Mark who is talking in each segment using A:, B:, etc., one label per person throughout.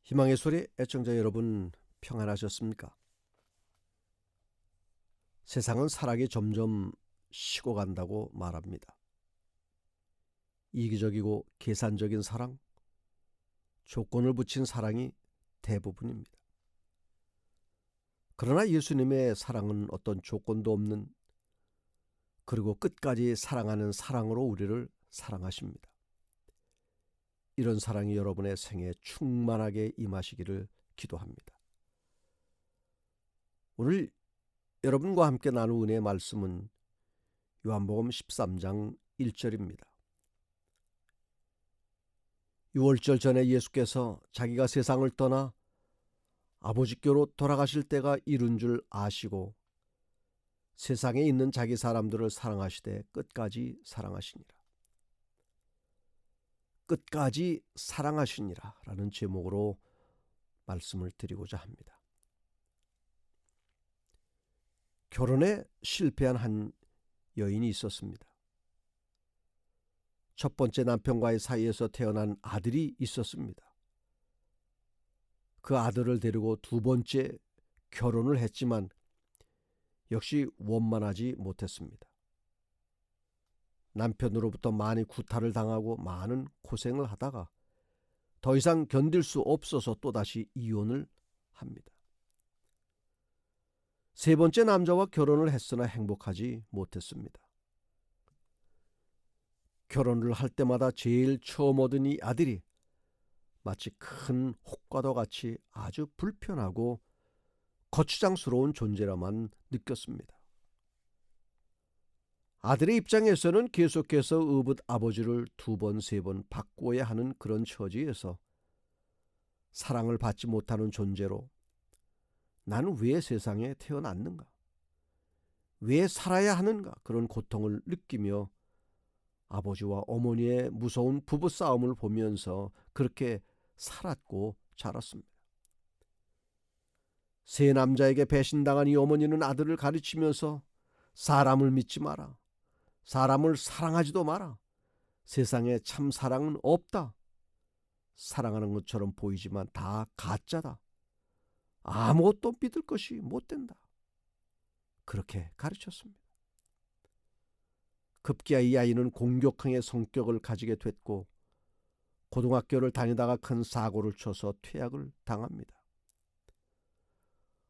A: 희망의 소리 애청자 여러분, 평안하셨습니까? 세상은 사랑이 점점 식어간다고 말합니다. 이기적이고 계산적인 사랑, 조건을 붙인 사랑이 대부분입니다. 그러나 예수님의 사랑은 어떤 조건도 없는, 그리고 끝까지 사랑하는 사랑으로 우리를 사랑하십니다. 이런 사랑이 여러분의 생에 충만하게 임하시기를 기도합니다. 오늘 여러분과 함께 나눌 은혜의 말씀은 요한복음 13장 1절입니다. 유월절 전에 예수께서 자기가 세상을 떠나 아버지께로 돌아가실 때가 이른 줄 아시고 세상에 있는 자기 사람들을 사랑하시되 끝까지 사랑하시니라. 끝까지 사랑하시니라 라는 제목으로 말씀을 드리고자 합니다. 결혼에 실패한 한 여인이 있었습니다. 첫 번째 남편과의 사이에서 태어난 아들이 있었습니다. 그 아들을 데리고 두 번째 결혼을 했지만 역시 원만하지 못했습니다. 남편으로부터 많이 구타를 당하고 많은 고생을 하다가 더 이상 견딜 수 없어서 또다시 이혼을 합니다. 세 번째 남자와 결혼을 했으나 행복하지 못했습니다. 결혼을 할 때마다 제일 처음 얻은 이 아들이 마치 큰 혹과도 같이 아주 불편하고 거추장스러운 존재라만 느꼈습니다. 아들의 입장에서는 계속해서 의붓 아버지를 두 번, 세 번 바꾸어야 하는 그런 처지에서 사랑을 받지 못하는 존재로 나는 왜 세상에 태어났는가? 왜 살아야 하는가? 그런 고통을 느끼며 아버지와 어머니의 무서운 부부싸움을 보면서 그렇게 살았고 자랐습니다. 세 남자에게 배신당한 이 어머니는 아들을 가르치면서 사람을 믿지 마라. 사람을 사랑하지도 마라. 세상에 참 사랑은 없다. 사랑하는 것처럼 보이지만 다 가짜다. 아무것도 믿을 것이 못 된다. 그렇게 가르쳤습니다. 급기야 이 아이는 공격형의 성격을 가지게 됐고 고등학교를 다니다가 큰 사고를 쳐서 퇴학을 당합니다.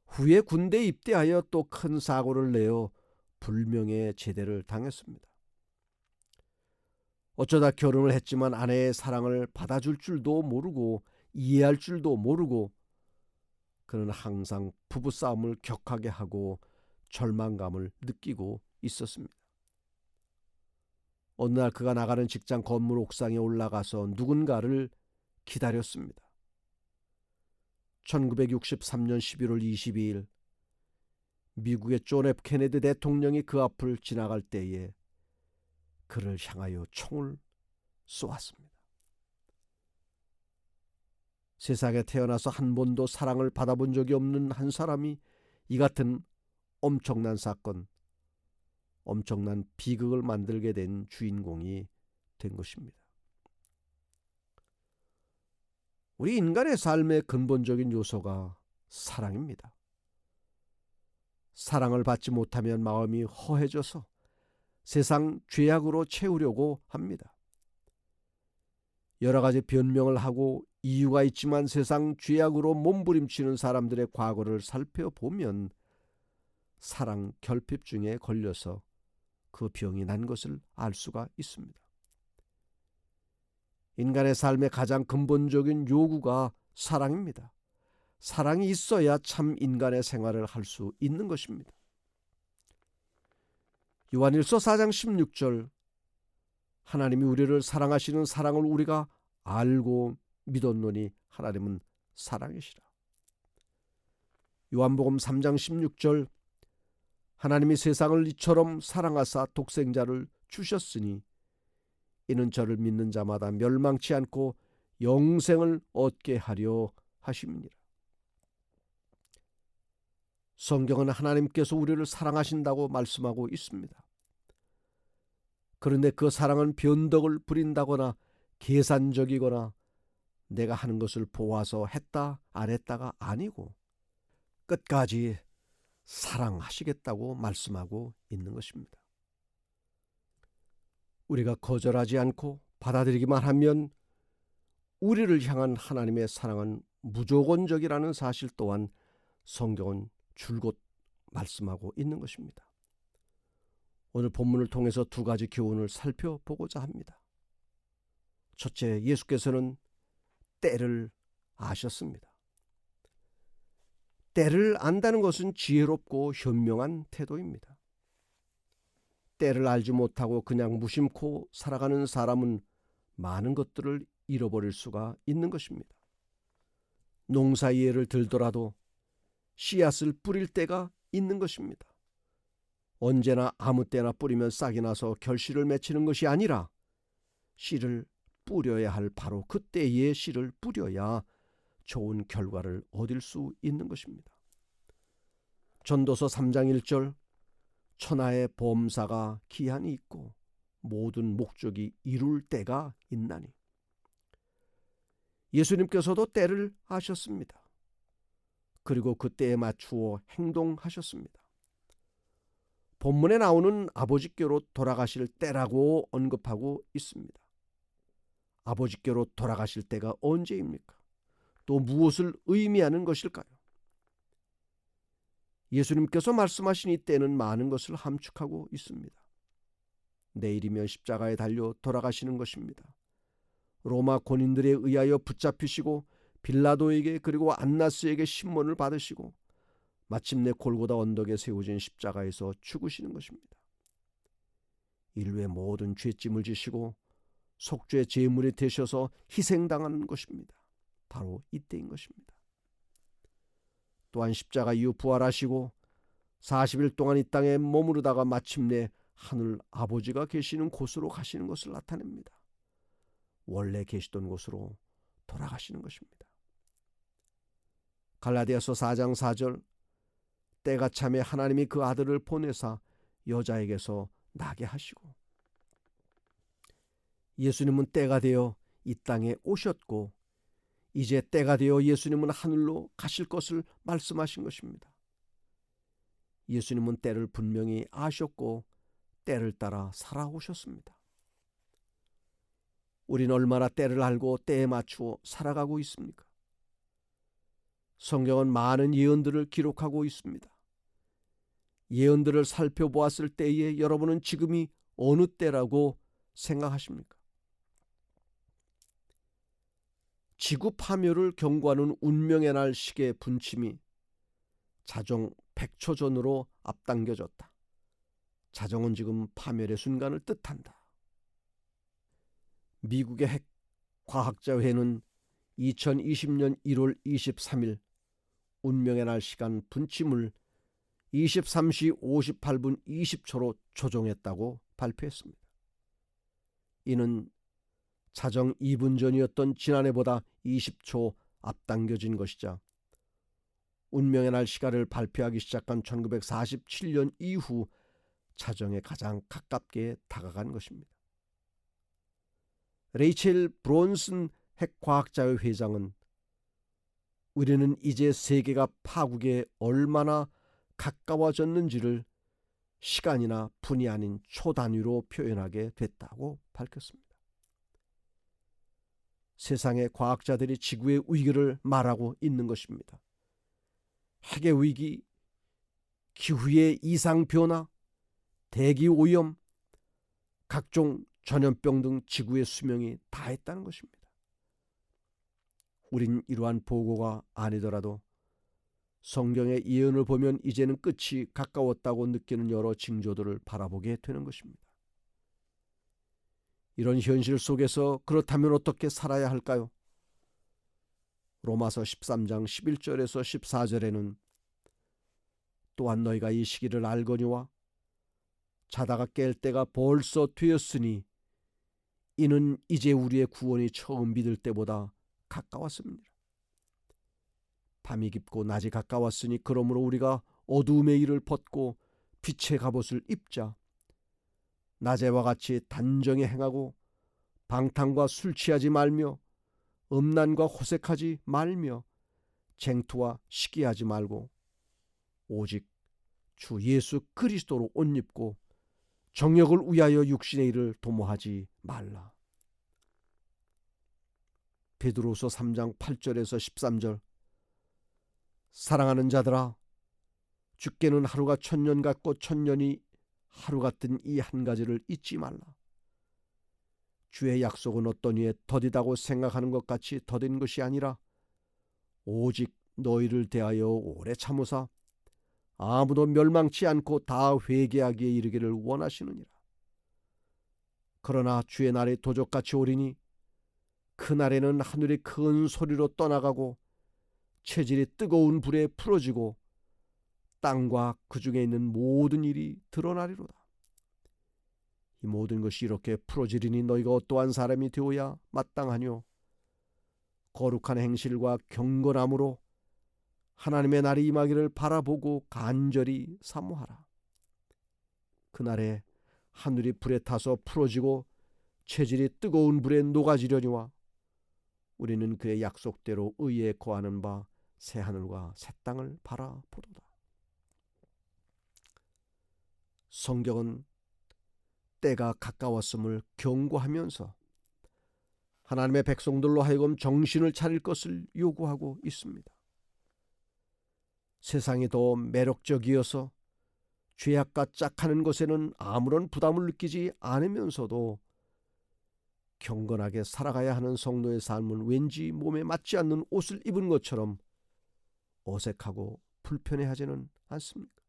A: 후에 군대에 입대하여 또 큰 사고를 내어 불명예 제대를 당했습니다. 어쩌다 결혼을 했지만 아내의 사랑을 받아줄 줄도 모르고 이해할 줄도 모르고 그는 항상 부부싸움을 격하게 하고 절망감을 느끼고 있었습니다. 어느 날 그가 나가는 직장 건물 옥상에 올라가서 누군가를 기다렸습니다. 1963년 11월 22일 미국의 존 F 케네디 대통령이 그 앞을 지나갈 때에 그를 향하여 총을 쏘았습니다. 세상에 태어나서 한 번도 사랑을 받아본 적이 없는 한 사람이 이 같은 엄청난 사건, 엄청난 비극을 만들게 된 주인공이 된 것입니다. 우리 인간의 삶의 근본적인 요소가 사랑입니다. 사랑을 받지 못하면 마음이 허해져서 세상 죄악으로 채우려고 합니다. 여러 가지 변명을 하고 이유가 있지만 세상 죄악으로 몸부림치는 사람들의 과거를 살펴보면 사랑 결핍증에 걸려서 그 병이 난 것을 알 수가 있습니다. 인간의 삶의 가장 근본적인 요구가 사랑입니다. 사랑이 있어야 참 인간의 생활을 할 수 있는 것입니다. 요한일서 4장 16절 하나님이 우리를 사랑하시는 사랑을 우리가 알고 믿었노니 하나님은 사랑이시라. 요한복음 3장 16절 하나님이 세상을 이처럼 사랑하사 독생자를 주셨으니 이는 저를 믿는 자마다 멸망치 않고 영생을 얻게 하려 하심이니라. 성경은 하나님께서 우리를 사랑하신다고 말씀하고 있습니다. 그런데 그 사랑은 변덕을 부린다거나 계산적이거나 내가 하는 것을 보아서 했다 안 했다가 아니고 끝까지 사랑하시겠다고 말씀하고 있는 것입니다. 우리가 거절하지 않고 받아들이기만 하면 우리를 향한 하나님의 사랑은 무조건적이라는 사실 또한 성경은 줄곧 말씀하고 있는 것입니다. 오늘 본문을 통해서 두 가지 교훈을 살펴보고자 합니다. 첫째, 예수께서는 때를 아셨습니다. 때를 안다는 것은 지혜롭고 현명한 태도입니다. 때를 알지 못하고 그냥 무심코 살아가는 사람은 많은 것들을 잃어버릴 수가 있는 것입니다. 농사 예를 들더라도 씨앗을 뿌릴 때가 있는 것입니다. 언제나 아무 때나 뿌리면 싹이 나서 결실을 맺히는 것이 아니라 씨를 뿌려야 할 바로 그때에 씨를 뿌려야 좋은 결과를 얻을 수 있는 것입니다. 전도서 3장 1절 천하의 범사가 기한이 있고 모든 목적이 이룰 때가 있나니. 예수님께서도 때를 아셨습니다. 그리고 그 때에 맞추어 행동하셨습니다. 본문에 나오는 아버지께로 돌아가실 때라고 언급하고 있습니다. 아버지께로 돌아가실 때가 언제입니까? 또 무엇을 의미하는 것일까요? 예수님께서 말씀하신 이 때는 많은 것을 함축하고 있습니다. 내일이면 십자가에 달려 돌아가시는 것입니다. 로마 군인들에 의하여 붙잡히시고 빌라도에게 그리고 안나스에게 신문을 받으시고 마침내 골고다 언덕에 세워진 십자가에서 죽으시는 것입니다. 인류의 모든 죄짐을 지시고 속죄 제물이 되셔서 희생당하는 것입니다. 바로 이때인 것입니다. 또한 십자가 이후 부활하시고 40일 동안 이 땅에 머무르다가 마침내 하늘 아버지가 계시는 곳으로 가시는 것을 나타냅니다. 원래 계시던 곳으로 돌아가시는 것입니다. 갈라디아서 4장 4절 때가 참에 하나님이 그 아들을 보내사 여자에게서 나게 하시고. 예수님은 때가 되어 이 땅에 오셨고 이제 때가 되어 예수님은 하늘로 가실 것을 말씀하신 것입니다. 예수님은 때를 분명히 아셨고 때를 따라 살아오셨습니다. 우리는 얼마나 때를 알고 때에 맞추어 살아가고 있습니까? 성경은 많은 예언들을 기록하고 있습니다. 예언들을 살펴보았을 때에 여러분은 지금이 어느 때라고 생각하십니까? 지구 파멸을 경고하는 운명의 날 시계 분침이 자정 100초 전으로 앞당겨졌다. 자정은 지금 파멸의 순간을 뜻한다. 미국의 핵 과학자회는 2020년 1월 23일 운명의 날 시간 분침을 23시 58분 20초로 조정했다고 발표했습니다. 이는 자정 2분 전이었던 지난해보다 20초 앞당겨진 것이자 운명의 날 시간을 발표하기 시작한 1947년 이후 자정에 가장 가깝게 다가간 것입니다. 레이첼 브론슨 핵과학자회 회장은 우리는 이제 세계가 파국에 얼마나 가까워졌는지를 시간이나 분이 아닌 초 단위로 표현하게 됐다고 밝혔습니다. 세상의 과학자들이 지구의 위기를 말하고 있는 것입니다. 핵의 위기, 기후의 이상변화, 대기오염, 각종 전염병 등 지구의 수명이 다했다는 것입니다. 우린 이러한 보고가 아니더라도 성경의 예언을 보면 이제는 끝이 가까웠다고 느끼는 여러 징조들을 바라보게 되는 것입니다. 이런 현실 속에서 그렇다면 어떻게 살아야 할까요? 로마서 13장 11절에서 14절에는 또한 너희가 이 시기를 알거니와 자다가 깰 때가 벌써 되었으니 이는 이제 우리의 구원이 처음 믿을 때보다 가까웠습니다. 밤이 깊고 낮이 가까웠으니 그러므로 우리가 어두움의 일을 벗고 빛의 갑옷을 입자. 낮에와 같이 단정히 행하고 방탕과 술 취하지 말며 음란과 호색하지 말며 쟁투와 시기하지 말고 오직 주 예수 그리스도로 옷 입고 정욕을 위하여 육신의 일을 도모하지 말라. 베드로서 3장 8절에서 13절. 사랑하는 자들아, 주께는 하루가 천년 같고 천년이 하루 같은 이 한 가지를 잊지 말라. 주의 약속은 어떤 이에 더디다고 생각하는 것 같이 더딘 것이 아니라 오직 너희를 대하여 오래 참으사 아무도 멸망치 않고 다 회개하기에 이르기를 원하시느니라. 그러나 주의 날이 도적같이 오리니 그 날에는 하늘이 큰 소리로 떠나가고 체질이 뜨거운 불에 풀어지고 땅과 그 중에 있는 모든 일이 드러나리로다. 이 모든 것이 이렇게 풀어지리니 너희가 어떠한 사람이 되어야 마땅하뇨? 거룩한 행실과 경건함으로 하나님의 날이 임하기를 바라보고 간절히 사모하라. 그날에 하늘이 불에 타서 풀어지고 체질이 뜨거운 불에 녹아지려니와 우리는 그의 약속대로 의에 거하는 바 새 하늘과 새 땅을 바라보도다. 성경은 때가 가까웠음을 경고하면서 하나님의 백성들로 하여금 정신을 차릴 것을 요구하고 있습니다. 세상이 더 매력적이어서 죄악과 짝하는 것에는 아무런 부담을 느끼지 않으면서도 경건하게 살아가야 하는 성도의 삶은 왠지 몸에 맞지 않는 옷을 입은 것처럼 어색하고 불편해하지는 않습니까?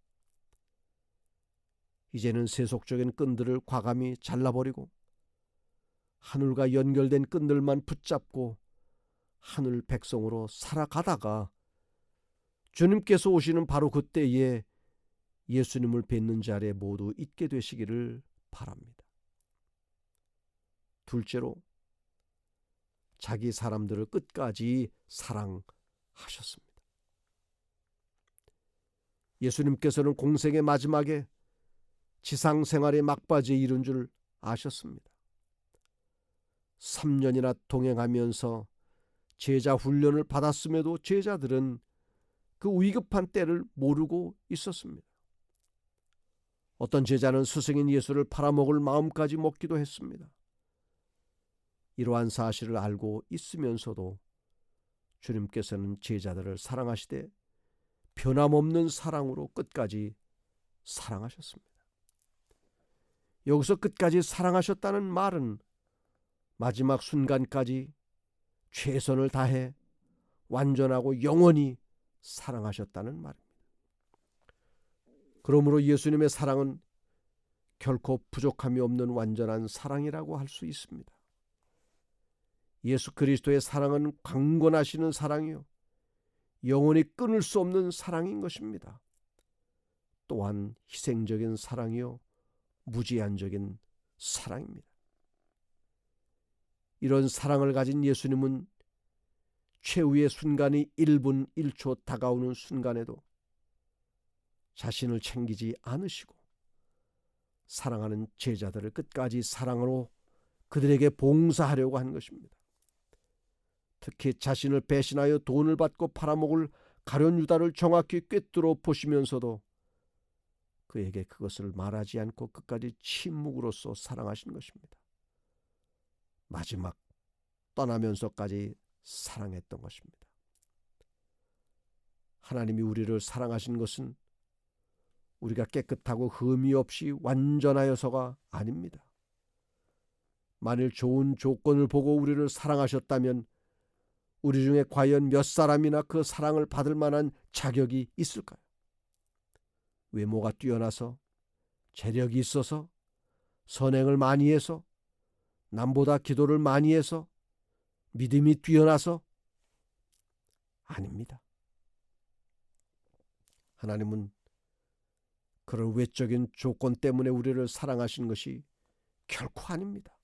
A: 이제는 세속적인 끈들을 과감히 잘라버리고 하늘과 연결된 끈들만 붙잡고 하늘 백성으로 살아가다가 주님께서 오시는 바로 그때에 예수님을 뵙는 자리에 모두 있게 되시기를 바랍니다. 둘째로, 자기 사람들을 끝까지 사랑하셨습니다. 예수님께서는 공생의 마지막에 지상 생활의 막바지에 이른 줄 아셨습니다. 3년이나 동행하면서 제자 훈련을 받았음에도 제자들은 그 위급한 때를 모르고 있었습니다. 어떤 제자는 스승인 예수를 팔아먹을 마음까지 먹기도 했습니다. 이러한 사실을 알고 있으면서도 주님께서는 제자들을 사랑하시되 변함없는 사랑으로 끝까지 사랑하셨습니다. 여기서 끝까지 사랑하셨다는 말은 마지막 순간까지 최선을 다해 완전하고 영원히 사랑하셨다는 말입니다. 그러므로 예수님의 사랑은 결코 부족함이 없는 완전한 사랑이라고 할 수 있습니다. 예수 그리스도의 사랑은 강건하시는 사랑이요 영원히 끊을 수 없는 사랑인 것입니다. 또한 희생적인 사랑이요 무제한적인 사랑입니다. 이런 사랑을 가진 예수님은 최후의 순간이 1분 1초 다가오는 순간에도 자신을 챙기지 않으시고 사랑하는 제자들을 끝까지 사랑으로 그들에게 봉사하려고 한 것입니다. 특히 자신을 배신하여 돈을 받고 팔아먹을 가룟 유다를 정확히 꿰뚫어 보시면서도 그에게 그것을 말하지 않고 끝까지 침묵으로써 사랑하신 것입니다. 마지막 떠나면서까지 사랑했던 것입니다. 하나님이 우리를 사랑하신 것은 우리가 깨끗하고 흠이 없이 완전하여서가 아닙니다. 만일 좋은 조건을 보고 우리를 사랑하셨다면 우리 중에 과연 몇 사람이나 그 사랑을 받을 만한 자격이 있을까요? 외모가 뛰어나서, 재력이 있어서, 선행을 많이 해서, 남보다 기도를 많이 해서, 믿음이 뛰어나서? 아닙니다. 하나님은 그런 외적인 조건 때문에 우리를 사랑하신 것이 결코 아닙니다.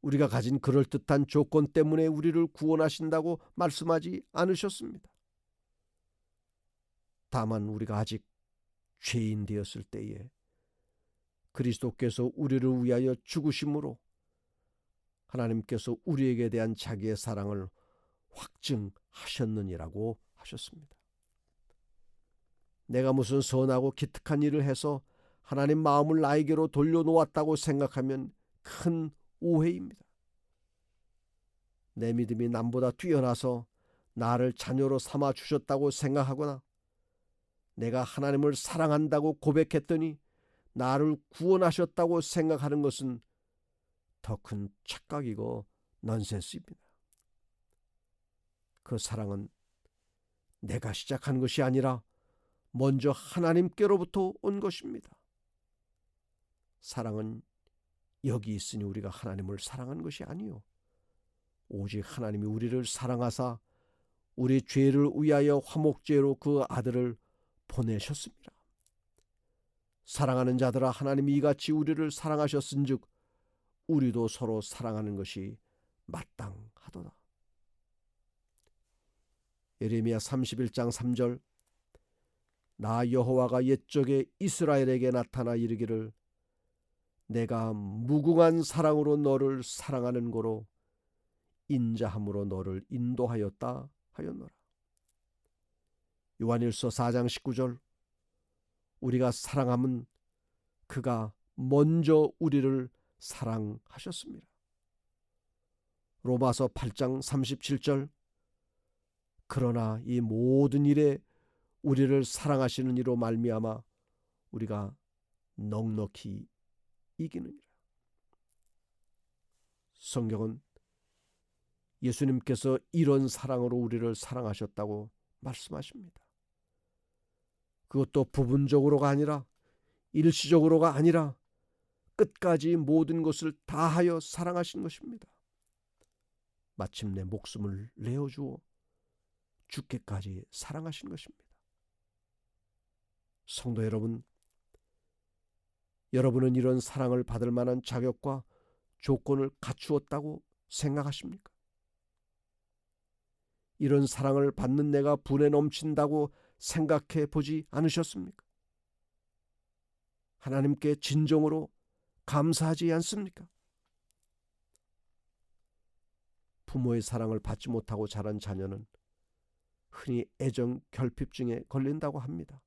A: 우리가 가진 그럴듯한 조건 때문에 우리를 구원하신다고 말씀하지 않으셨습니다. 다만 우리가 아직 죄인 되었을 때에 그리스도께서 우리를 위하여 죽으심으로 하나님께서 우리에게 대한 자기의 사랑을 확증하셨느니라고 하셨습니다. 내가 무슨 선하고 기특한 일을 해서 하나님 마음을 나에게로 돌려놓았다고 생각하면 큰 오해입니다. 내 믿음이 남보다 뛰어나서 나를 자녀로 삼아 주셨다고 생각하거나 내가 하나님을 사랑한다고 고백했더니 나를 구원하셨다고 생각하는 것은 더 큰 착각이고 넌센스입니다. 그 사랑은 내가 시작한 것이 아니라 먼저 하나님께로부터 온 것입니다. 사랑은 여기 있으니 우리가 하나님을 사랑한 것이 아니요 오직 하나님이 우리를 사랑하사 우리 죄를 위하여 화목제로 그 아들을 보내셨습니다. 사랑하는 자들아, 하나님이 이같이 우리를 사랑하셨은즉 우리도 서로 사랑하는 것이 마땅하도다. 예레미야 31장 3절, 나 여호와가 옛적에 이스라엘에게 나타나 이르기를 내가 무궁한 사랑으로 너를 사랑하는 고로 인자함으로 너를 인도하였다 하였노라. 요한일서 4장 19절, 우리가 사랑함은 그가 먼저 우리를 사랑하셨습니다. 로마서 8장 37절, 그러나 이 모든 일에 우리를 사랑하시는 이로 말미암아 우리가 넉넉히 이기느니라. 성경은 예수님께서 이런 사랑으로 우리를 사랑하셨다고 말씀하십니다. 그것도 부분적으로가 아니라 일시적으로가 아니라 끝까지 모든 것을 다하여 사랑하신 것입니다. 마침내 목숨을 내어주어 죽기까지 사랑하신 것입니다. 성도 여러분, 여러분은 이런 사랑을 받을 만한 자격과 조건을 갖추었다고 생각하십니까? 이런 사랑을 받는 내가 분에 넘친다고 생각해 보지 않으셨습니까? 하나님께 진정으로 감사하지 않습니까? 부모의 사랑을 받지 못하고 자란 자녀는 흔히 애정 결핍증에 걸린다고 합니다.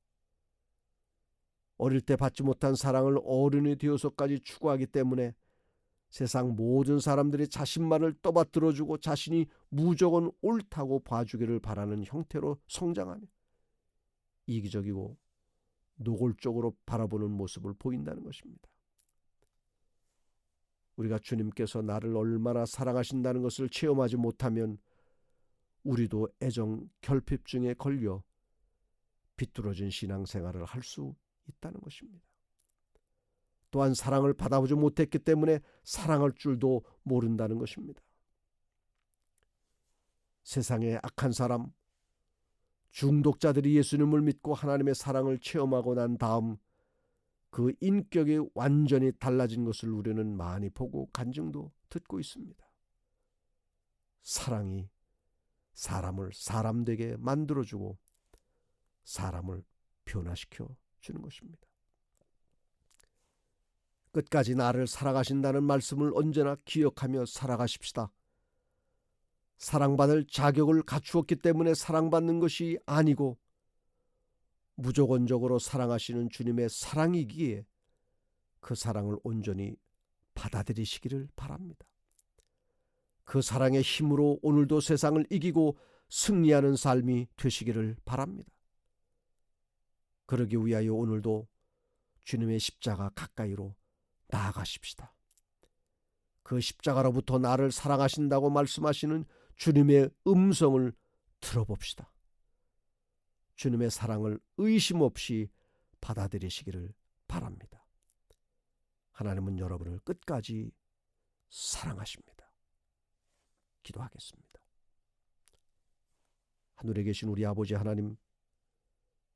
A: 어릴 때 받지 못한 사랑을 어른이 되어서까지 추구하기 때문에 세상 모든 사람들이 자신만을 떠받들어주고 자신이 무조건 옳다고 봐주기를 바라는 형태로 성장하며 이기적이고 노골적으로 바라보는 모습을 보인다는 것입니다. 우리가 주님께서 나를 얼마나 사랑하신다는 것을 체험하지 못하면 우리도 애정 결핍증에 걸려 비뚤어진 신앙생활을 할 수 있다는 것입니다. 또한 사랑을 받아보지 못했기 때문에 사랑할 줄도 모른다는 것입니다. 세상의 악한 사람, 중독자들이 예수님을 믿고 하나님의 사랑을 체험하고 난 다음 그 인격이 완전히 달라진 것을 우리는 많이 보고 간증도 듣고 있습니다. 사랑이 사람을 사람 되게 만들어주고 사람을 변화시켜 주는 것입니다. 끝까지 나를 사랑하신다는 말씀을 언제나 기억하며 살아가십시다. 사랑받을 자격을 갖추었기 때문에 사랑받는 것이 아니고 무조건적으로 사랑하시는 주님의 사랑이기에 그 사랑을 온전히 받아들이시기를 바랍니다. 그 사랑의 힘으로 오늘도 세상을 이기고 승리하는 삶이 되시기를 바랍니다. 그러기 위하여 오늘도 주님의 십자가 가까이로 나아가십시다. 그 십자가로부터 나를 사랑하신다고 말씀하시는 주님의 음성을 들어봅시다. 주님의 사랑을 의심 없이 받아들이시기를 바랍니다. 하나님은 여러분을 끝까지 사랑하십니다. 기도하겠습니다. 하늘에 계신 우리 아버지 하나님,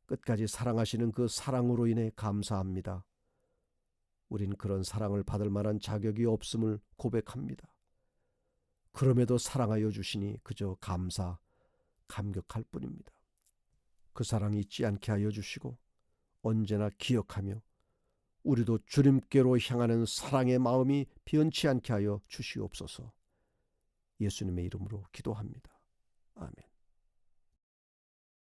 A: 끝까지 사랑하시는 그 사랑으로 인해 감사합니다. 우린 그런 사랑을 받을 만한 자격이 없음을 고백합니다. 그럼에도 사랑하여 주시니 그저 감사, 감격할 뿐입니다. 그 사랑이 잊지 않게 하여 주시고 언제나 기억하며 우리도 주님께로 향하는 사랑의 마음이 변치 않게 하여 주시옵소서. 예수님의 이름으로 기도합니다. 아멘.